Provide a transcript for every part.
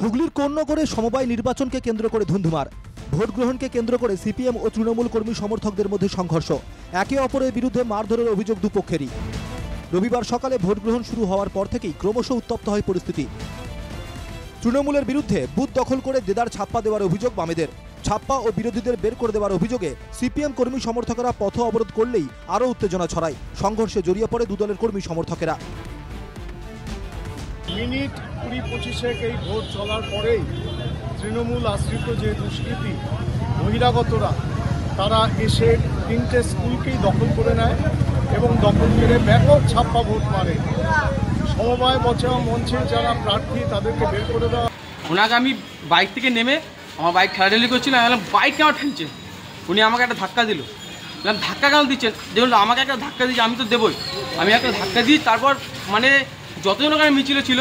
হুগলির কোন্নগরে সমবায় নির্বাচনকে কেন্দ্র করে ধুন্ধুমার। ভোট গ্রহণকে কেন্দ্র করে সিপিএম ও তৃণমূল কর্মী সমর্থকদের মধ্যে সংঘর্ষ, একে অপরের বিরুদ্ধে মারধরের অভিযোগ দুপক্ষেরই। রবিবার সকালে ভোট গ্রহণ শুরু হওয়ার পর থেকেই ক্রমশ উত্তপ্ত হয় পরিস্থিতি। তৃণমূলের বিরুদ্ধে বুথ দখল করে দেদার ছাপ্পা দেওয়ার অভিযোগ বামেদের। ছাপ্পা ও বিরোধীদের বের করে দেওয়ার অভিযোগে সিপিএম কর্মী সমর্থকেরা পথ অবরোধ করলেই আরও উত্তেজনা ছড়ায়। সংঘর্ষে জড়িয়ে পড়ে দুদলের কর্মী সমর্থকেরা। মিনিট 20-25 এই ভোট চলার পরেই তৃণমূল আশ্রিত যে দুষ্কৃতী বহিরাগতরা তারা এসে 3টে স্কুলকেই দখল করে নেয় এবং দখল করে ব্যাপক ছাপ্পা ভোট মারে। সমবায় বাঁচাও মঞ্চের যারা প্রার্থী তাদেরকে বের করে দেওয়া। ওনাকে আমি বাইক থেকে নেমে আমার বাইক ঠেলাঠেলি করছিলাম, আমি বললাম বাইক কেন ঠেলছে, উনি আমাকে একটা ধাক্কা দিল। বললাম ধাক্কা কেন দিচ্ছেন, দেখুন আমাকে একটা ধাক্কা দিয়েছে, আমি তো দেবই। আমি একটা ধাক্কা দিই, তারপর মানে যতজন ওখানে মিছিলে ছিল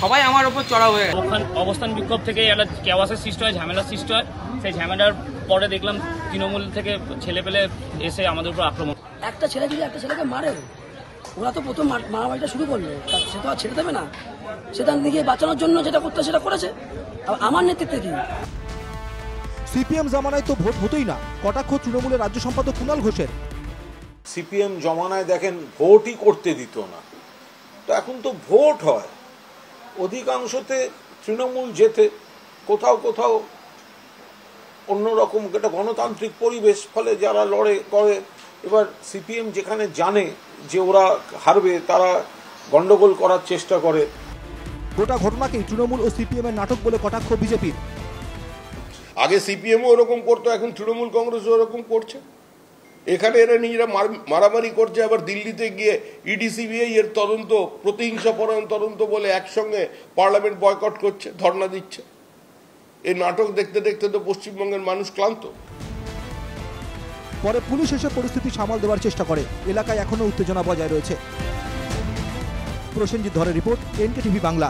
সবাই আমার ওপর চড়া হয়ে গেছে। অবস্থান বিক্ষোভ থেকে একটা কেওয়াসের সৃষ্টি হয়, ঝামেলার সৃষ্টি হয়। সেই ঝামেলার পরে দেখলাম তৃণমূল থেকে ছেলে পেলে এসে আমাদের উপর আক্রমণ। একটা ছেলে যদি একটা ছেলেকে মারে, ওরা তো প্রথম মারামারিটা শুরু করলো, সে তো আর ছেড়ে দেবে না। সে তার নিজে বাঁচানোর জন্য যেটা করতে সেটা করেছে। আমার নেতৃত্বে কি সিপিএম জামানায় তো ভোট হতোই না, কটাক্ষ তৃণমূলের রাজ্য সম্পাদক কুণাল ঘোষের। সিপিএম জমানায় দেখেন ভোটই করতে দিত না, তো এখন তো ভোট হয়, অধিকাংশতে তৃণমূল যেতে, কোথাও কোথাও অন্যরকম একটা গণতান্ত্রিক পরিবেশ, ফলে যারা লড়ে করে। এবার সিপিএম যেখানে জানে যে ওরা হারবে, তারা গন্ডগোল করার চেষ্টা করে। গোটা ঘটনাকেই তৃণমূল ও সিপিএম এর নাটক বলে কটাক্ষ বিজেপির। আগে সিপিএমও ওরকম করতো, এখন তৃণমূল কংগ্রেসও ওরকম করছে। এখানে এরা নিজেরা মারামারি করছে, আবার দিল্লিতে গিয়ে ইডি সিবিআই এর তদন্ত, প্রতিহিংসাপরায়ণ তদন্ত বলে একসঙ্গে পার্লামেন্ট বয়কট করছে, ধর্ণা দিচ্ছে। এই নাটক দেখতে দেখতে তো পশ্চিমবঙ্গের মানুষ ক্লান্ত। পরে পুলিশ এসে পরিস্থিতি সামাল দেওয়ার চেষ্টা করে। এলাকায় এখনো উত্তেজনা বজায় রয়েছে। প্রসেনজিৎ ধরের রিপোর্ট, এনকে টিভি বাংলা।